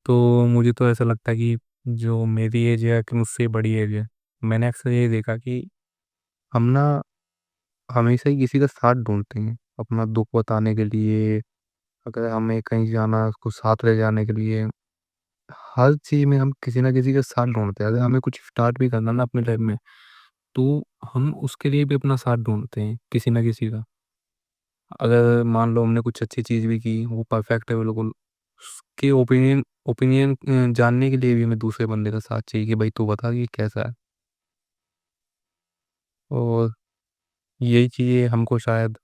तो मुझे तो ऐसा लगता है कि जो मेरी एज है कि मुझसे बड़ी एज है, मैंने अक्सर ये देखा कि हम ना हमेशा ही किसी का साथ ढूंढते हैं अपना दुख बताने के लिए। अगर हमें कहीं जाना है, उसको साथ ले जाने के लिए, हर चीज में हम किसी ना किसी का साथ ढूंढते हैं। अगर हमें कुछ स्टार्ट भी करना ना अपने लाइफ में, तो हम उसके लिए भी अपना साथ ढूंढते हैं किसी ना किसी का। अगर मान लो हमने कुछ अच्छी चीज भी की, वो परफेक्ट है बिल्कुल, उसके ओपिनियन ओपिनियन जानने के लिए भी हमें दूसरे बंदे का साथ चाहिए कि भाई तू बता कि कैसा है। और यही चीजें हमको शायद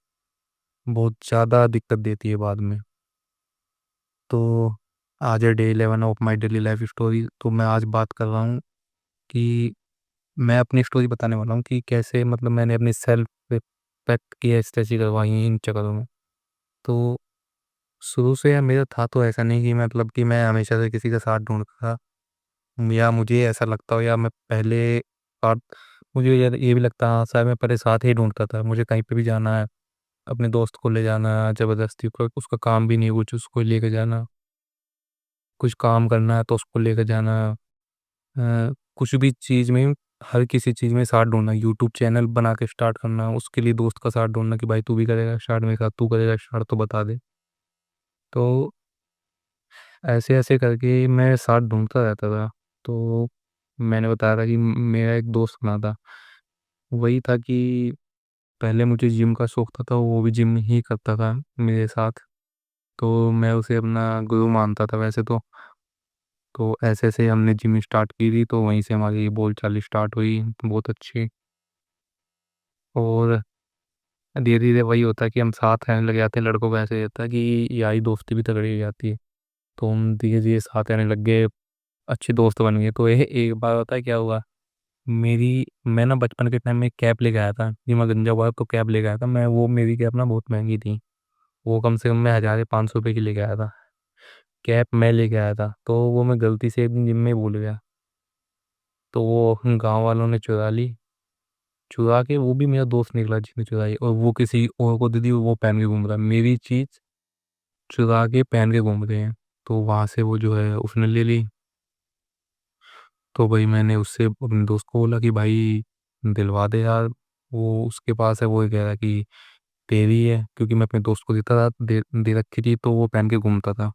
बहुत ज़्यादा दिक्कत देती है बाद में। तो आज है day 11 of my daily life story. तो मैं आज बात कर रहा हूँ कि मैं अपनी स्टोरी बताने वाला हूँ कि कैसे मतलब मैंने अपनी सेल्फ रिस्पेक्ट की स्ट्रेची करवाई है इन चक्करों में। तो शुरू से यार मेरा था तो ऐसा नहीं कि मतलब कि मैं हमेशा से किसी का साथ ढूंढता था, या मुझे ऐसा लगता हो, या मैं पहले साथ, मुझे ये भी लगता हाँ शायद मैं पहले साथ ही ढूंढता था। मुझे कहीं पे भी जाना है, अपने दोस्त को ले जाना जबरदस्ती, को उसका काम भी नहीं कुछ, उसको लेके जाना, कुछ काम करना है तो उसको लेकर जाना, कुछ भी चीज़ में, हर किसी चीज़ में साथ ढूंढना। यूट्यूब चैनल बना के स्टार्ट करना, उसके लिए दोस्त का साथ ढूंढना कि भाई तू भी करेगा स्टार्ट मेरे साथ, तू करेगा स्टार्ट तो बता दे। तो ऐसे ऐसे करके मैं साथ ढूंढता रहता था। तो मैंने बताया था कि मेरा एक दोस्त बना था, वही था कि पहले मुझे जिम का शौक था, तो वो भी जिम ही करता था मेरे साथ। तो मैं उसे अपना गुरु मानता था वैसे तो ऐसे ऐसे हमने जिम स्टार्ट की थी, तो वहीं से हमारी बोलचाल स्टार्ट हुई बहुत अच्छी। और धीरे धीरे वही होता है कि हम साथ रहने लग जाते हैं। लड़कों को ऐसे रहता है कि यारी दोस्ती भी तगड़ी हो जाती है, तो हम धीरे धीरे साथ रहने लग गए, अच्छे दोस्त बन गए। तो ये एक बार होता है क्या हुआ, मैं ना बचपन के टाइम में कैप लेके आया था कि मैं गंजा हुआ तो कैप लेके आया था मैं। वो मेरी कैप ना बहुत महंगी थी, वो कम से कम मैं 1,500 रुपये की लेके आया था। कैप मैं लेके आया था, तो वो मैं गलती से एक दिन जिम में भूल गया। तो वो गांव वालों ने चुरा ली, चुरा के, वो भी मेरा दोस्त निकला जिसने चुराई, और वो किसी और को दे दी, वो पहन के घूम रहा है मेरी चीज, चुरा के पहन के घूम रहे हैं। तो वहां से वो जो है उसने ले ली। तो भाई मैंने उससे अपने दोस्त को बोला कि भाई दिलवा दे यार, वो उसके पास है, वो कह रहा कि तेरी है, क्योंकि मैं अपने दोस्त को देता था, दे रखी थी, तो वो पहन के घूमता था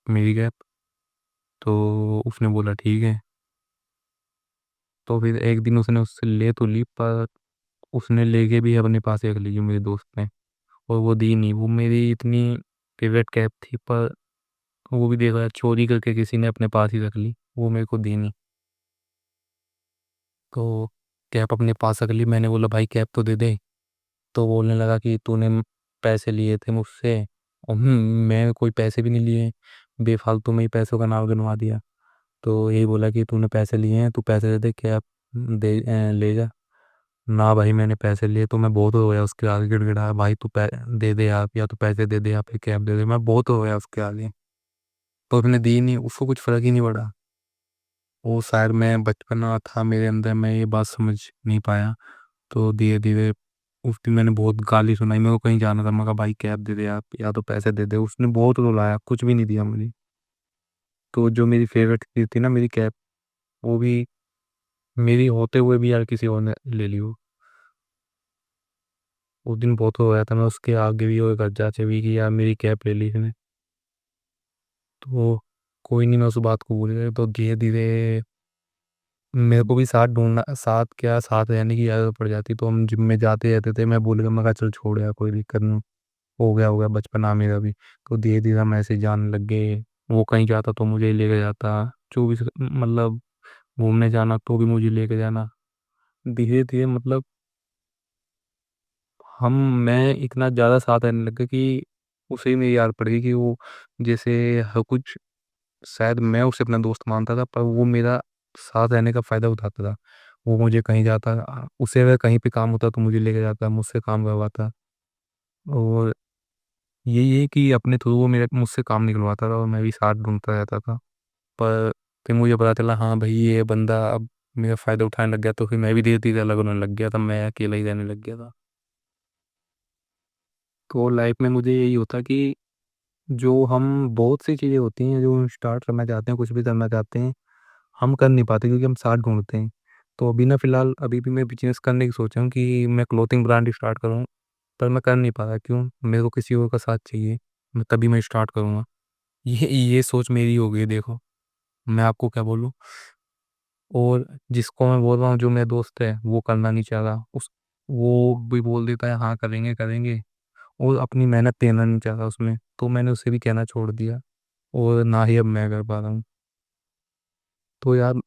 मेरी कैप। तो उसने बोला ठीक है। तो फिर एक दिन उसने उससे ले तो ली, पर उसने लेके भी अपने पास रख ली जो मेरे दोस्त ने, और वो दी नहीं। वो मेरी इतनी फेवरेट कैप थी, पर वो भी देखा चोरी करके किसी ने अपने पास ही रख ली, वो मेरे को दी नहीं। तो कैप अपने पास रख ली, मैंने बोला भाई कैप तो दे दे। तो बोलने लगा कि तूने पैसे लिए थे मुझसे, और मैं कोई पैसे भी नहीं लिए, बेफालतू में ही पैसों का नाम गिनवा दिया। तो यही बोला कि तूने पैसे लिए हैं, तू पैसे दे दे, कैप ले जा। ना भाई मैंने पैसे लिए। तो मैं बहुत रोया उसके आगे, गिड़गिड़ाया भाई तू दे दे आप, या तो पैसे दे दे, या फिर कैब दे दे। मैं बहुत रोया उसके आगे। तो उसने दी नहीं, उसको कुछ फर्क ही नहीं पड़ा। वो शायद मैं बचपना था मेरे अंदर, मैं ये बात समझ नहीं पाया। तो धीरे धीरे उस दिन मैंने बहुत गाली सुनाई। मेरे को कहीं जाना था, मैं कहा भाई कैब दे दे आप, या तो पैसे दे दे। उसने बहुत रुलाया, कुछ भी नहीं दिया मुझे। तो जो मेरी फेवरेट चीज थी ना, मेरी कैब, वो भी मेरी होते हुए भी यार किसी और ने ले ली वो। उस दिन बहुत हो गया था, मैं उसके आगे भी और घर जाके भी कि यार मेरी कैब ले ली इसने। तो कोई नहीं, मैं उस बात को भूल गया। तो धीरे धीरे मेरे को भी साथ ढूंढना, साथ क्या, साथ रहने की आदत पड़ जाती। तो हम जिम में जाते रहते थे, मैं भूल गया, मैं कहा चल छोड़ यार कोई दिक्कत नहीं, हो गया बचपना मेरा भी। तो धीरे धीरे हम ऐसे जाने लग गए। वो कहीं जाता तो मुझे ही लेके जाता, 24 मतलब घूमने जाना तो भी मुझे लेके जाना। धीरे धीरे मतलब हम मैं इतना ज़्यादा साथ रहने लग गया कि उसे ही मेरी याद पड़ गई कि वो जैसे हर कुछ, शायद मैं उसे अपना दोस्त मानता था, पर वो मेरा साथ रहने का फ़ायदा उठाता था। वो मुझे कहीं जाता, उसे अगर कहीं पे काम होता तो मुझे लेके जाता, मुझसे काम करवाता। और यही है कि अपने थ्रू वो मेरे मुझसे काम निकलवाता था, और मैं भी साथ ढूंढता रहता था। पर फिर मुझे पता चला हाँ भाई ये बंदा अब मेरा फ़ायदा उठाने लग गया, तो फिर मैं भी धीरे धीरे अलग होने लग गया था, मैं अकेला ही रहने लग गया था। तो लाइफ में मुझे यही होता कि जो हम बहुत सी चीज़ें होती हैं जो स्टार्ट करना चाहते हैं, कुछ भी करना चाहते हैं, हम कर नहीं पाते क्योंकि हम साथ ढूंढते हैं। तो अभी ना फिलहाल अभी भी मैं बिजनेस करने की सोचा हूँ कि मैं क्लोथिंग ब्रांड स्टार्ट करूँ, पर मैं कर नहीं पा रहा। क्यों? मेरे को किसी और का साथ चाहिए, मैं तभी मैं स्टार्ट करूँगा। ये सोच मेरी हो गई, देखो मैं आपको क्या बोलूँ। और जिसको मैं बोल रहा हूँ, जो मेरा दोस्त है, वो करना नहीं चाह रहा, उस वो भी बोल देता है हाँ करेंगे करेंगे, और अपनी मेहनत देना नहीं चाह रहा उसमें, तो मैंने उसे भी कहना छोड़ दिया, और ना ही अब मैं कर पा रहा हूँ। तो यार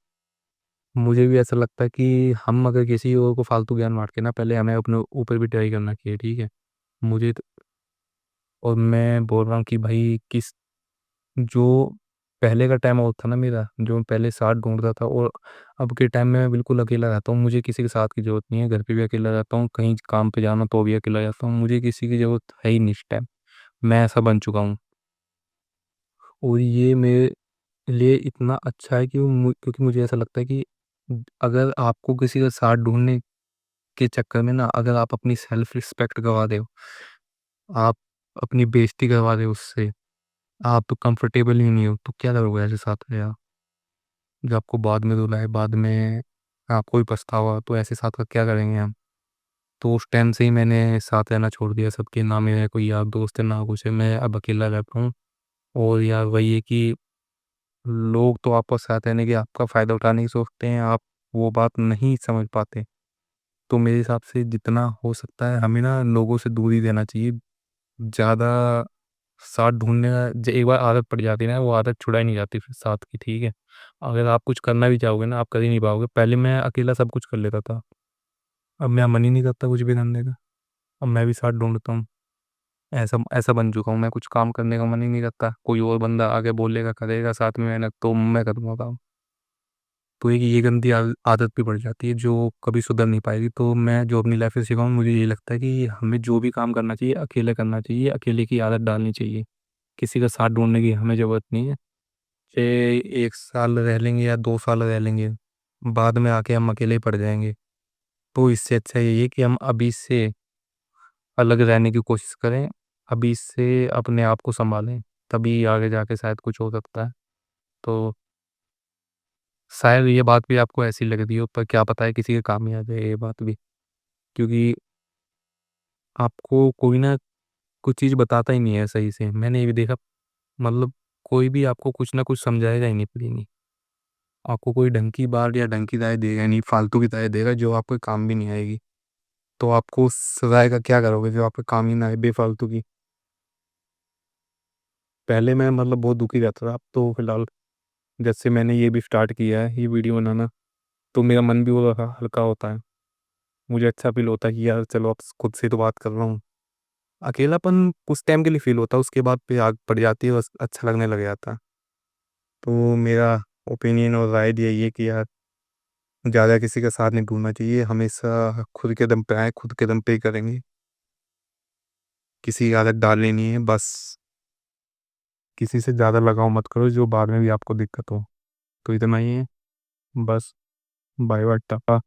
मुझे भी ऐसा लगता है कि हम अगर किसी और को फालतू ज्ञान बांट के ना, पहले हमें अपने ऊपर भी ट्राई करना चाहिए, ठीक है। मुझे और मैं बोल रहा हूँ कि भाई किस जो पहले का टाइम और था ना मेरा, जो मैं पहले साथ ढूंढता था, और अब के टाइम में मैं बिल्कुल अकेला रहता हूँ। मुझे किसी के साथ की जरूरत नहीं है, घर पे भी अकेला रहता हूँ, कहीं काम पे जाना तो भी अकेला जाता हूँ, मुझे किसी की जरूरत है ही नहीं इस टाइम। मैं ऐसा बन चुका हूँ। और ये मेरे लिए इतना अच्छा है कि क्योंकि मुझे ऐसा लगता है कि अगर आपको किसी का साथ ढूंढने के चक्कर में ना, अगर आप अपनी सेल्फ रिस्पेक्ट गवा दे हो, आप अपनी बेइज्जती करवा रहे हो उससे, आप तो कंफर्टेबल ही नहीं हो, तो क्या करोगे ऐसे साथ में यार? जो आपको बाद में रुलाए, बाद में आपको भी पछतावा, तो ऐसे साथ का क्या करेंगे हम? तो उस टाइम से ही मैंने साथ रहना छोड़ दिया सबके, ना मेरे कोई यार दोस्त है ना कुछ है, मैं अब अकेला रहता हूँ। और यार वही है कि लोग तो आपका साथ रहने के आपका फ़ायदा उठाने की सोचते हैं, आप वो बात नहीं समझ पाते। तो मेरे हिसाब से जितना हो सकता है हमें ना लोगों से दूरी देना चाहिए। ज़्यादा साथ ढूँढने का एक बार आदत पड़ जाती है ना, वो आदत छुड़ाई नहीं जाती फिर साथ की, ठीक है? अगर आप कुछ करना भी चाहोगे ना, आप कर ही नहीं पाओगे। पहले मैं अकेला सब कुछ कर लेता था, अब मेरा मन ही नहीं करता कुछ भी करने का। अब मैं भी साथ ढूँढता हूँ। ऐसा ऐसा बन चुका हूँ मैं, कुछ काम करने का मन ही नहीं करता। कोई और बंदा आगे बोलेगा, करेगा साथ में मेहनत, तो मैं करूँगा काम। तो एक ये गंदी आदत भी पड़ जाती है जो कभी सुधर नहीं पाएगी। तो मैं जो अपनी लाइफ में सीखा हूँ, मुझे ये लगता है कि हमें जो भी काम करना चाहिए अकेले करना चाहिए, अकेले की आदत डालनी चाहिए। किसी का साथ ढूंढने की हमें ज़रूरत नहीं है। चाहे 1 साल रह लेंगे या 2 साल रह लेंगे, बाद में आके हम अकेले ही पड़ जाएंगे। तो इससे अच्छा यही है कि हम अभी से अलग रहने की कोशिश करें, अभी से अपने आप को संभालें, तभी आगे जाके शायद कुछ हो सकता है। तो शायद ये बात भी आपको ऐसी लग रही हो, पर क्या पता है किसी के काम ही आ जाए ये बात भी। क्योंकि आपको कोई ना कुछ चीज़ बताता ही नहीं है सही से, मैंने ये भी देखा। मतलब कोई भी आपको कुछ ना कुछ समझाएगा ही नहीं फ्री में। आपको कोई ढंग की बात या ढंग की राय देगा नहीं, फालतू की राय देगा जो आपके काम भी नहीं आएगी। तो आपको उस राय का क्या करोगे जो आपके काम ही ना आए, बेफालतू की? पहले मैं मतलब बहुत दुखी रहता था, अब तो फिलहाल जब से मैंने ये भी स्टार्ट किया है ये वीडियो बनाना, तो मेरा मन भी वो हल्का होता है। मुझे अच्छा फील होता है कि यार चलो अब खुद से तो बात कर रहा हूँ। अकेलापन कुछ टाइम के लिए फील होता है, उसके बाद फिर आग पड़ जाती है, बस अच्छा लगने लग जाता है। तो मेरा ओपिनियन और राय यही है कि यार ज़्यादा किसी का साथ नहीं ढूंढना चाहिए, हमेशा खुद के दम पे आए, खुद के दम पे ही करेंगे। किसी की आदत डालनी नहीं है, बस किसी से ज़्यादा लगाव मत करो जो बाद में भी आपको दिक्कत हो। तो इतना ही है, बस। Bye bye, Tata.